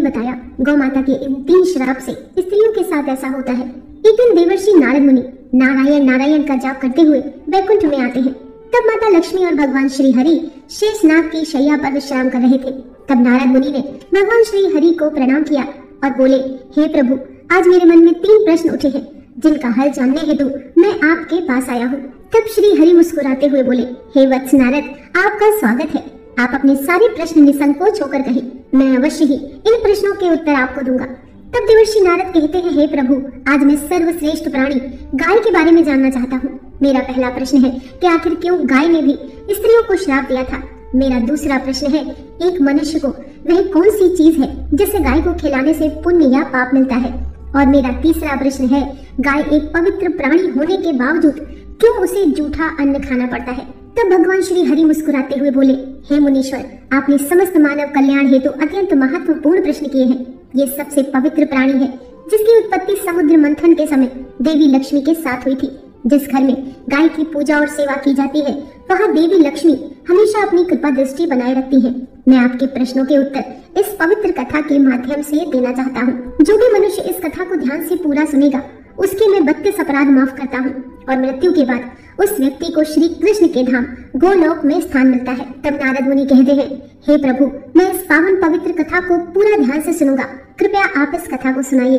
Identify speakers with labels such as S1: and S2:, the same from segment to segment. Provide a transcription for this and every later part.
S1: बताया, गौ माता के इन 3 श्राप से स्त्रियों के साथ ऐसा होता है। एक दिन देवर्षि नारद मुनि नारायण नारायण का जाप करते हुए वैकुंठ में आते हैं। तब माता लक्ष्मी और भगवान श्री हरि शेषनाग की शैया पर विश्राम कर रहे थे। तब नारद मुनि ने भगवान श्री हरि को प्रणाम किया और बोले, हे प्रभु, आज मेरे मन में 3 प्रश्न उठे हैं जिनका हल जानने हेतु मैं आपके पास आया हूँ। तब श्री हरि मुस्कुराते हुए बोले, हे वत्स नारद, आपका स्वागत है। आप अपने सारे प्रश्न निसंकोच होकर कहें, मैं अवश्य ही इन प्रश्नों के उत्तर आपको दूंगा। तब देवर्षि नारद कहते हैं, हे प्रभु, आज मैं सर्वश्रेष्ठ प्राणी गाय के बारे में जानना चाहता हूँ। मेरा पहला प्रश्न है कि आखिर क्यों गाय ने भी स्त्रियों को श्राप दिया था। मेरा दूसरा प्रश्न है, एक मनुष्य को वह कौन सी चीज है जिसे गाय को खिलाने से पुण्य या पाप मिलता है। और मेरा तीसरा प्रश्न है, गाय एक पवित्र प्राणी होने के बावजूद क्यों उसे जूठा अन्न खाना पड़ता है। तब भगवान श्री हरि मुस्कुराते हुए बोले, हे मुनीश्वर, आपने समस्त मानव कल्याण हेतु अत्यंत महत्वपूर्ण प्रश्न किए हैं। ये सबसे पवित्र प्राणी है जिसकी उत्पत्ति समुद्र मंथन के समय देवी लक्ष्मी के साथ हुई थी। जिस घर में गाय की पूजा और सेवा की जाती है वहाँ देवी लक्ष्मी हमेशा अपनी कृपा दृष्टि बनाए रखती है। मैं आपके प्रश्नों के उत्तर इस पवित्र कथा के माध्यम से देना चाहता हूँ। जो भी मनुष्य इस कथा को ध्यान से पूरा सुनेगा उसके मैं 32 अपराध माफ करता हूँ और मृत्यु के बाद उस व्यक्ति को श्री कृष्ण के धाम गोलोक में स्थान मिलता है। तब नारद मुनि कहते हैं, हे प्रभु, मैं इस पावन पवित्र कथा को पूरा ध्यान से सुनूंगा, कृपया आप इस कथा को सुनाइए।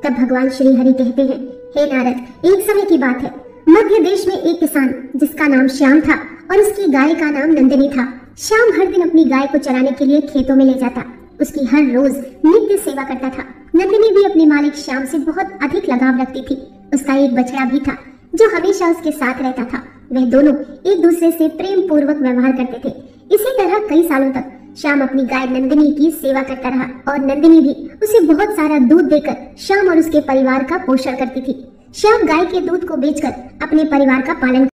S1: तब भगवान श्री हरि कहते हैं, हे नारद, एक समय की बात है। मध्य देश में एक किसान जिसका नाम श्याम था और उसकी गाय का नाम नंदिनी था। श्याम हर दिन अपनी गाय को चराने के लिए खेतों में ले जाता, उसकी हर रोज नित्य सेवा करता था। नंदिनी भी अपने मालिक श्याम से बहुत अधिक लगाव रखती थी। उसका एक बछड़ा भी था जो हमेशा उसके साथ रहता था। वह दोनों एक दूसरे से प्रेम पूर्वक व्यवहार करते थे। इसी तरह कई सालों तक श्याम अपनी गाय नंदिनी की सेवा करता रहा और नंदिनी भी उसे बहुत सारा दूध देकर श्याम और उसके परिवार का पोषण करती थी। श्याम गाय के दूध को बेचकर अपने परिवार का पालन।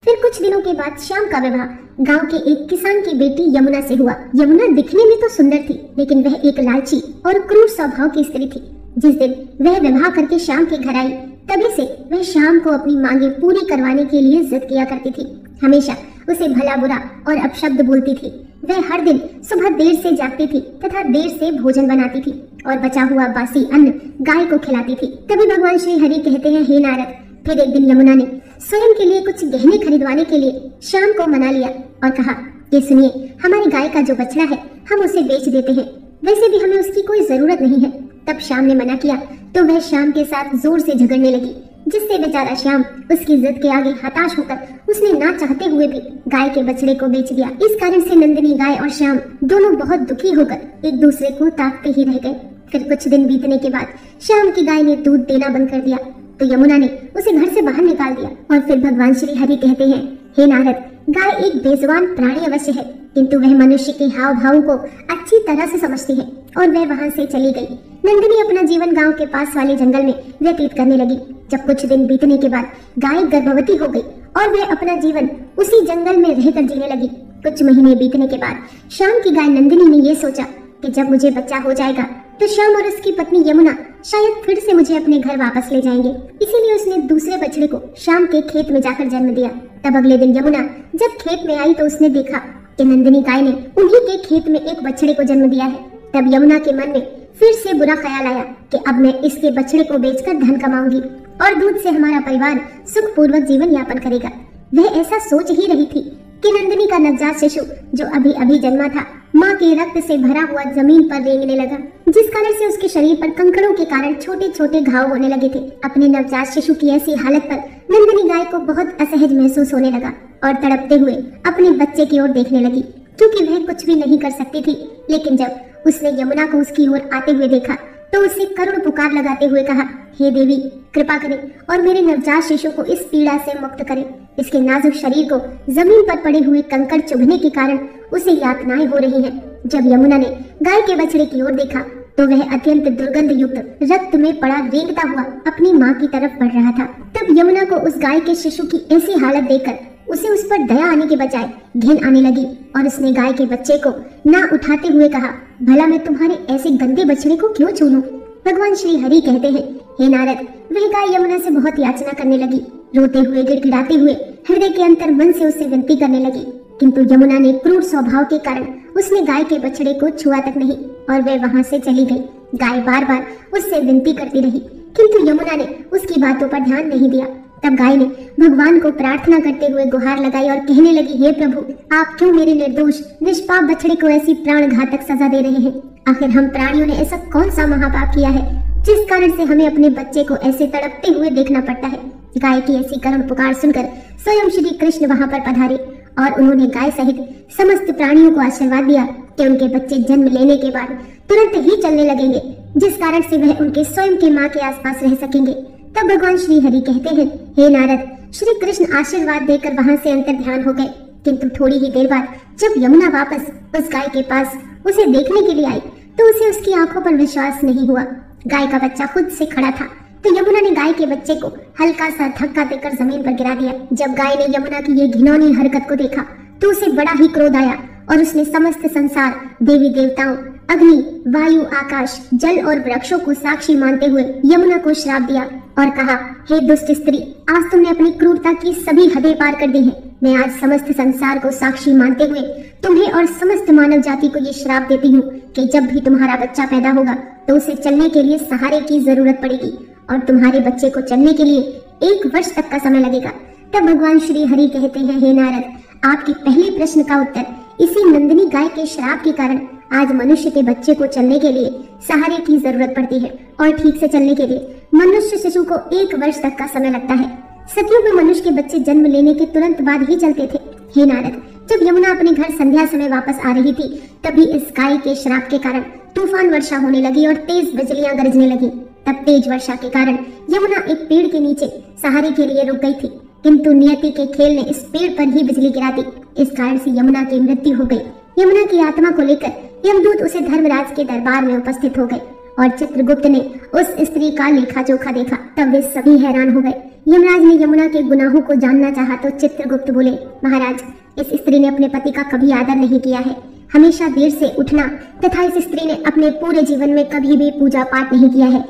S1: फिर कुछ दिनों के बाद श्याम का विवाह गांव के एक किसान की बेटी यमुना से हुआ। यमुना दिखने में तो सुंदर थी, लेकिन वह एक लालची और क्रूर स्वभाव की स्त्री थी। जिस दिन वह विवाह करके श्याम के घर आई, तभी से वह श्याम को अपनी मांगे पूरी करवाने के लिए जिद किया करती थी। हमेशा उसे भला बुरा और अपशब्द बोलती थी। वह हर दिन सुबह देर से जागती थी तथा देर से भोजन बनाती थी और बचा हुआ बासी अन्न गाय को खिलाती थी। तभी भगवान श्री हरि कहते हैं, हे नारद, फिर एक दिन यमुना ने स्वयं के लिए कुछ गहने खरीदवाने के लिए श्याम को मना लिया और कहा कि सुनिए, हमारी गाय का जो बछड़ा है हम उसे बेच देते हैं, वैसे भी हमें उसकी कोई जरूरत नहीं है। तब श्याम ने मना किया तो वह श्याम के साथ जोर से झगड़ने लगी, जिससे बेचारा श्याम उसकी जिद के आगे हताश होकर उसने ना चाहते हुए भी गाय के बछड़े को बेच दिया। इस कारण से नंदिनी गाय और श्याम दोनों बहुत दुखी होकर एक दूसरे को ताकते ही रह गए। फिर कुछ दिन बीतने के बाद श्याम की गाय ने दूध देना बंद कर दिया तो यमुना ने उसे घर से बाहर निकाल दिया। और फिर भगवान श्री हरि कहते हैं, हे नारद, गाय एक बेजुबान प्राणी अवश्य है, किंतु वह मनुष्य के हाव भाव को अच्छी तरह से समझती है। और वह वहाँ से चली गई। नंदिनी अपना जीवन गांव के पास वाले जंगल में व्यतीत करने लगी। जब कुछ दिन बीतने के बाद गाय गर्भवती हो गई और वह अपना जीवन उसी जंगल में रहकर जीने लगी। कुछ महीने बीतने के बाद श्याम की गाय नंदिनी ने यह सोचा कि जब मुझे बच्चा हो जाएगा तो श्याम और उसकी पत्नी यमुना शायद फिर से मुझे अपने घर वापस ले जाएंगे। इसीलिए उसने दूसरे बछड़े को श्याम के खेत में जाकर जन्म दिया। तब अगले दिन यमुना जब खेत में आई तो उसने देखा कि नंदिनी गाय ने उन्हीं के खेत में एक बछड़े को जन्म दिया है। तब यमुना के मन में फिर से बुरा ख्याल आया कि अब मैं इसके बछड़े को बेचकर धन कमाऊंगी और दूध से हमारा परिवार सुखपूर्वक जीवन यापन करेगा। वह ऐसा सोच ही रही थी कि नंदिनी का नवजात शिशु जो अभी अभी जन्मा था माँ के रक्त से भरा हुआ जमीन पर रेंगने लगा, जिस कारण से उसके शरीर पर कंकड़ों के कारण छोटे छोटे घाव होने लगे थे। अपने नवजात शिशु की ऐसी हालत पर नंदिनी गाय को बहुत असहज महसूस होने लगा और तड़पते हुए अपने बच्चे की ओर देखने लगी, क्योंकि वह कुछ भी नहीं कर सकती थी। लेकिन जब उसने यमुना को उसकी ओर आते हुए देखा तो उसे करुण पुकार लगाते हुए कहा, हे देवी, कृपा करें और मेरे नवजात शिशु को इस पीड़ा से मुक्त करें। इसके नाजुक शरीर को जमीन पर पड़े हुए कंकड़ चुभने के कारण उसे यातनाएं हो रही हैं। जब यमुना ने गाय के बछड़े की ओर देखा तो वह अत्यंत दुर्गंध युक्त रक्त में पड़ा रेंगता हुआ अपनी माँ की तरफ बढ़ रहा था। तब यमुना को उस गाय के शिशु की ऐसी हालत देखकर उसे उस पर दया आने के बजाय घिन आने लगी और उसने गाय के बच्चे को ना उठाते हुए कहा, भला मैं तुम्हारे ऐसे गंदे बछड़े को क्यों छू लूं? भगवान श्री हरि कहते हैं, हे नारद, वह गाय यमुना से बहुत याचना करने लगी। रोते हुए गिड़गिड़ाते हुए हृदय के अंतर मन से उससे विनती करने लगी, किंतु यमुना ने क्रूर स्वभाव के कारण उसने गाय के बछड़े को छुआ तक नहीं। और वह वहां से चली गई। गाय बार बार उससे विनती करती रही, किंतु यमुना ने उसकी बातों पर ध्यान नहीं दिया। तब गाय ने भगवान को प्रार्थना करते हुए गुहार लगाई और कहने लगी, हे प्रभु, आप क्यों मेरे निर्दोष निष्पाप बछड़े को ऐसी प्राण घातक सजा दे रहे हैं? आखिर हम प्राणियों ने ऐसा कौन सा महापाप किया है जिस कारण से हमें अपने बच्चे को ऐसे तड़पते हुए देखना पड़ता है? गाय की ऐसी करुण पुकार सुनकर स्वयं श्री कृष्ण वहां पर पधारे और उन्होंने गाय सहित समस्त प्राणियों को आशीर्वाद दिया कि उनके बच्चे जन्म लेने के बाद तुरंत ही चलने लगेंगे, जिस कारण से वह उनके स्वयं के माँ के आसपास रह सकेंगे। तब भगवान श्री हरि कहते हैं, हे नारद, श्री कृष्ण आशीर्वाद देकर वहां से अंतर ध्यान हो गए। किंतु थोड़ी ही देर बाद जब यमुना वापस उस गाय के पास उसे देखने के लिए आई तो उसे उसकी आंखों पर विश्वास नहीं हुआ। गाय का बच्चा खुद से खड़ा था, तो यमुना ने गाय के बच्चे को हल्का सा धक्का देकर जमीन पर गिरा दिया। जब गाय ने यमुना की ये घिनौनी हरकत को देखा तो उसे बड़ा ही क्रोध आया और उसने समस्त संसार, देवी देवताओं, अग्नि, वायु, आकाश, जल और वृक्षों को साक्षी मानते हुए यमुना को श्राप दिया और कहा, हे दुष्ट स्त्री, आज तुमने अपनी क्रूरता की सभी हदें पार कर दी हैं। मैं आज समस्त संसार को साक्षी मानते हुए तुम्हें और समस्त मानव जाति को ये श्राप देती हूँ कि जब भी तुम्हारा बच्चा पैदा होगा तो उसे चलने के लिए सहारे की जरूरत पड़ेगी और तुम्हारे बच्चे को चलने के लिए 1 वर्ष तक का समय लगेगा। तब भगवान श्री हरि कहते हैं, हे नारद, आपके पहले प्रश्न का उत्तर, इसी नंदिनी गाय के श्राप के कारण आज मनुष्य के बच्चे को चलने के लिए सहारे की जरूरत पड़ती है और ठीक से चलने के लिए मनुष्य शिशु को 1 वर्ष तक का समय लगता है। सतयुग में मनुष्य के बच्चे जन्म लेने के तुरंत बाद ही चलते थे। हे नारद, जब यमुना अपने घर संध्या समय वापस आ रही थी तभी इस गाय के श्राप के कारण तूफान वर्षा होने लगी और तेज बिजलियां गरजने लगी। तब तेज वर्षा के कारण यमुना एक पेड़ के नीचे सहारे के लिए रुक गई थी, किंतु नियति के खेल ने इस पेड़ पर ही बिजली गिरा दी। इस कारण से यमुना की मृत्यु हो गई। यमुना की आत्मा को लेकर यमदूत उसे धर्मराज के दरबार में उपस्थित हो गए और चित्रगुप्त ने उस स्त्री का लेखा जोखा देखा। तब वे सभी हैरान हो गए। यमराज ने यमुना के गुनाहों को जानना चाहा तो चित्रगुप्त बोले, महाराज, इस स्त्री ने अपने पति का कभी आदर नहीं किया है, हमेशा देर से उठना तथा इस स्त्री ने अपने पूरे जीवन में कभी भी पूजा पाठ नहीं किया है।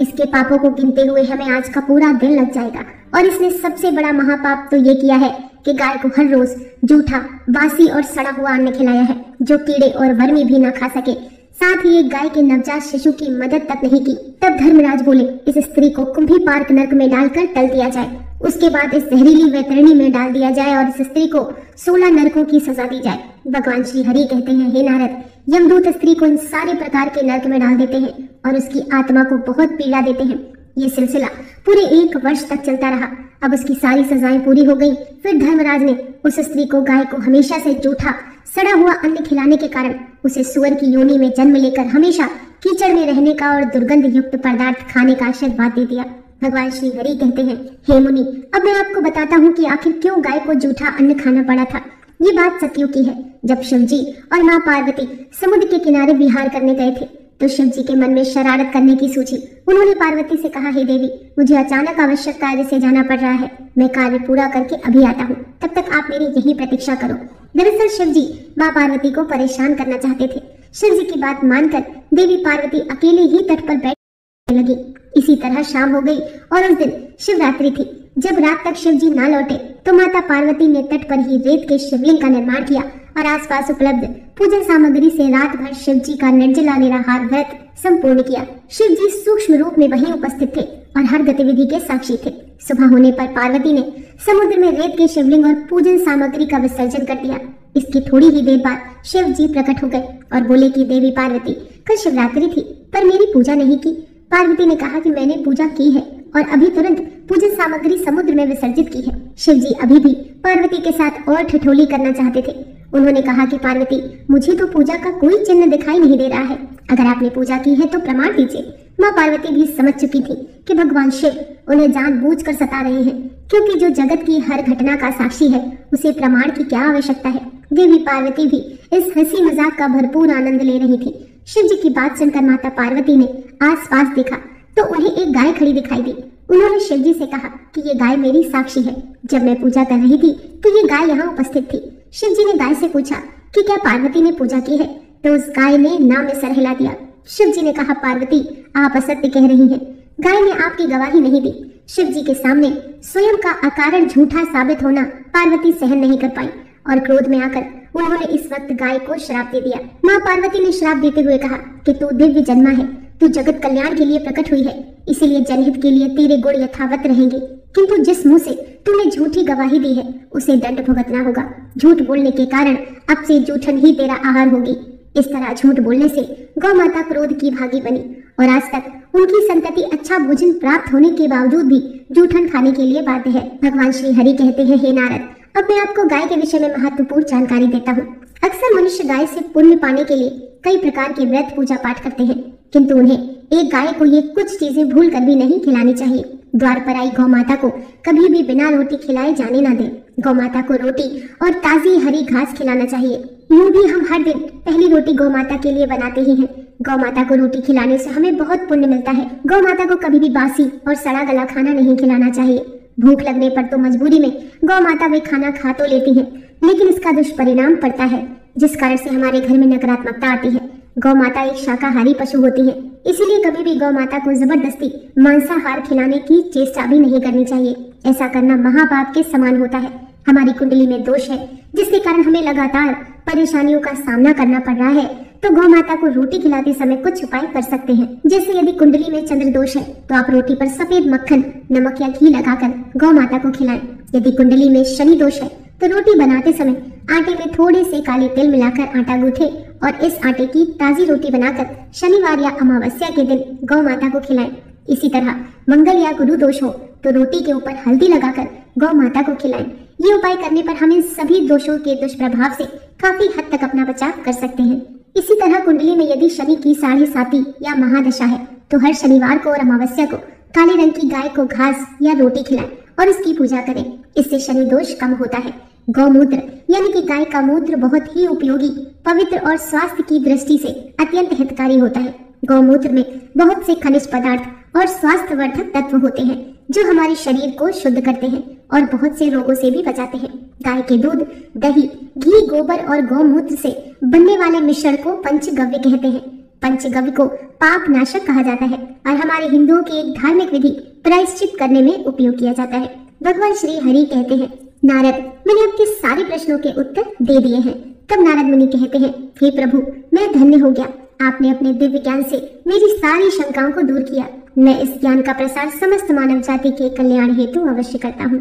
S1: इसके पापों को गिनते हुए हमें आज का पूरा दिन लग जाएगा। और इसने सबसे बड़ा महापाप तो ये किया है कि गाय को हर रोज जूठा, बासी और सड़ा हुआ अन्न खिलाया है जो कीड़े और वर्मी भी न खा सके। साथ ही एक गाय के नवजात शिशु की मदद तक नहीं की। तब धर्मराज बोले, इस स्त्री को कुंभी पार्क नरक में डालकर तल दिया जाए, उसके बाद इस जहरीली वैतरणी में डाल दिया जाए और इस स्त्री को 16 नरकों की सजा दी जाए। भगवान श्री हरि कहते हैं, हे नारद, यमदूत स्त्री को इन सारे प्रकार के नरक में डाल देते हैं और उसकी आत्मा को बहुत पीड़ा देते हैं। ये सिलसिला पूरे 1 वर्ष तक चलता रहा। अब उसकी सारी सजाएं पूरी हो गई। फिर धर्मराज ने उस स्त्री को गाय को हमेशा से जूठा, सड़ा हुआ अन्न खिलाने के कारण उसे सुअर की योनि में जन्म लेकर हमेशा कीचड़ में रहने का और दुर्गंध युक्त पदार्थ खाने का आशीर्वाद दे दिया। भगवान श्री हरि कहते हैं, हे मुनि, अब मैं आपको बताता हूँ कि आखिर क्यों गाय को जूठा अन्न खाना पड़ा था। ये बात सतयुग की है। जब शिव जी और माँ पार्वती समुद्र के किनारे विहार करने गए थे तो शिव जी के मन में शरारत करने की सूझी। उन्होंने पार्वती से कहा, हे देवी, मुझे अचानक आवश्यक कार्य से जाना पड़ रहा है, मैं कार्य पूरा करके अभी आता हूँ, तब तक आप मेरी यही प्रतीक्षा करो। दरअसल शिव जी माँ पार्वती को परेशान करना चाहते थे। शिव जी की बात मानकर देवी पार्वती अकेले ही तट पर बैठने लगी। इसी तरह शाम हो गई और उस दिन शिवरात्रि थी। जब रात तक शिव जी ना लौटे तो माता पार्वती ने तट पर ही रेत के शिवलिंग का निर्माण किया और आसपास उपलब्ध पूजन सामग्री से रात भर शिव जी का निर्जला निराहार व्रत संपूर्ण किया। शिव जी सूक्ष्म रूप में वहीं उपस्थित थे और हर गतिविधि के साक्षी थे। सुबह होने पर पार्वती ने समुद्र में रेत के शिवलिंग और पूजन सामग्री का विसर्जन कर दिया। इसकी थोड़ी ही देर बाद शिव जी प्रकट हो गए और बोले कि देवी पार्वती, कल शिवरात्रि थी पर मेरी पूजा नहीं की। पार्वती ने कहा कि मैंने पूजा की है और अभी तुरंत पूजन सामग्री समुद्र में विसर्जित की है। शिव जी अभी भी पार्वती के साथ और ठिठोली करना चाहते थे। उन्होंने कहा कि पार्वती, मुझे तो पूजा का कोई चिन्ह दिखाई नहीं दे रहा है, अगर आपने पूजा की है तो प्रमाण दीजिए। माँ पार्वती भी समझ चुकी थी कि भगवान शिव उन्हें जानबूझकर सता रहे हैं, क्योंकि जो जगत की हर घटना का साक्षी है उसे प्रमाण की क्या आवश्यकता है। देवी पार्वती भी इस हंसी मजाक का भरपूर आनंद ले रही थी। शिव जी की बात सुनकर माता पार्वती ने आसपास देखा तो उन्हें एक गाय खड़ी दिखाई दी। उन्होंने शिव जी से कहा कि ये गाय मेरी साक्षी है, जब मैं पूजा कर रही थी तो ये गाय यहाँ उपस्थित थी। शिव जी ने गाय से पूछा कि क्या पार्वती ने पूजा की है, तो उस गाय ने ना में सर हिला दिया। शिव जी ने कहा, पार्वती, आप असत्य कह रही हैं, गाय ने आपकी गवाही नहीं दी। शिव जी के सामने स्वयं का अकारण झूठा साबित होना पार्वती सहन नहीं कर पाई और क्रोध में आकर उन्होंने इस वक्त गाय को श्राप दे दिया। माँ पार्वती ने श्राप देते हुए कहा कि तू दिव्य जन्मा है, तू जगत कल्याण के लिए प्रकट हुई है, इसीलिए जनहित के लिए तेरे गुण यथावत रहेंगे, किंतु जिस मुंह से तूने झूठी गवाही दी है उसे दंड भुगतना होगा। झूठ बोलने के कारण अब से जूठन ही तेरा आहार होगी। इस तरह झूठ बोलने से गौ माता क्रोध की भागी बनी और आज तक उनकी संतति अच्छा भोजन प्राप्त होने के बावजूद भी जूठन खाने के लिए बाध्य है। भगवान श्री हरि कहते हैं, हे नारद, अब मैं आपको गाय के विषय में महत्वपूर्ण जानकारी देता हूँ। अक्सर मनुष्य गाय से पुण्य पाने के लिए कई प्रकार के व्रत पूजा पाठ करते हैं, किंतु उन्हें एक गाय को ये कुछ चीजें भूल कर भी नहीं खिलानी चाहिए। द्वार पर आई गौ माता को कभी भी बिना रोटी खिलाए जाने न दें। गौ माता को रोटी और ताजी हरी घास खिलाना चाहिए। यूं भी हम हर दिन पहली रोटी गौ माता के लिए बनाते ही हैं। गौ माता को रोटी खिलाने से हमें बहुत पुण्य मिलता है। गौ माता को कभी भी बासी और सड़ा गला खाना नहीं खिलाना चाहिए। भूख लगने पर तो मजबूरी में गौ माता वे खाना खा तो लेती है, लेकिन इसका दुष्परिणाम पड़ता है, जिस कारण से हमारे घर में नकारात्मकता आती है। गौ माता एक शाकाहारी पशु होती है, इसीलिए कभी भी गौ माता को जबरदस्ती मांसाहार खिलाने की चेष्टा भी नहीं करनी चाहिए। ऐसा करना महापाप के समान होता है। हमारी कुंडली में दोष है, जिसके कारण हमें लगातार परेशानियों का सामना करना पड़ रहा है, तो गौ माता को रोटी खिलाते समय कुछ उपाय कर सकते हैं। जैसे यदि कुंडली में चंद्र दोष है तो आप रोटी पर सफेद मक्खन, नमक या घी लगाकर गौ माता को खिलाएं। यदि कुंडली में शनि दोष है तो रोटी बनाते समय आटे में थोड़े से काले तिल मिलाकर आटा गूंथे और इस आटे की ताजी रोटी बनाकर शनिवार या अमावस्या के दिन गौ माता को खिलाएं। इसी तरह मंगल या गुरु दोष हो तो रोटी के ऊपर हल्दी लगाकर गौ माता को खिलाएं। ये उपाय करने पर हम इन सभी दोषों के दुष्प्रभाव से काफी हद तक अपना बचाव कर सकते हैं। इसी तरह कुंडली में यदि शनि की 7.5 या महादशा है तो हर शनिवार को और अमावस्या को काले रंग की गाय को घास या रोटी खिलाएं और इसकी पूजा करें। इससे शनि दोष कम होता है। गौमूत्र यानी कि गाय का मूत्र बहुत ही उपयोगी, पवित्र और स्वास्थ्य की दृष्टि से अत्यंत हितकारी होता है। गौमूत्र में बहुत से खनिज पदार्थ और स्वास्थ्यवर्धक तत्व होते हैं जो हमारे शरीर को शुद्ध करते हैं और बहुत से रोगों से भी बचाते हैं। गाय के दूध, दही, घी, गोबर और गौमूत्र से बनने वाले मिश्रण को पंचगव्य कहते हैं। पंचगव्य को पाप नाशक कहा जाता है और हमारे हिंदुओं की एक धार्मिक विधि प्रायश्चित करने में उपयोग किया जाता है। भगवान श्री हरि कहते हैं, नारद, मैंने आपके सारे प्रश्नों के उत्तर दे दिए हैं। तब नारद मुनि कहते हैं, हे प्रभु, मैं धन्य हो गया। आपने अपने दिव्य ज्ञान से मेरी सारी शंकाओं को दूर किया। मैं इस ज्ञान का प्रसार समस्त मानव जाति के कल्याण हेतु अवश्य करता हूँ।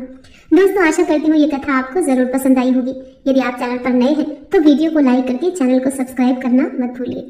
S1: दोस्तों, आशा करती हूँ ये कथा आपको जरूर पसंद आई होगी। यदि आप चैनल पर नए हैं तो वीडियो को लाइक करके चैनल को सब्सक्राइब करना मत भूलिए।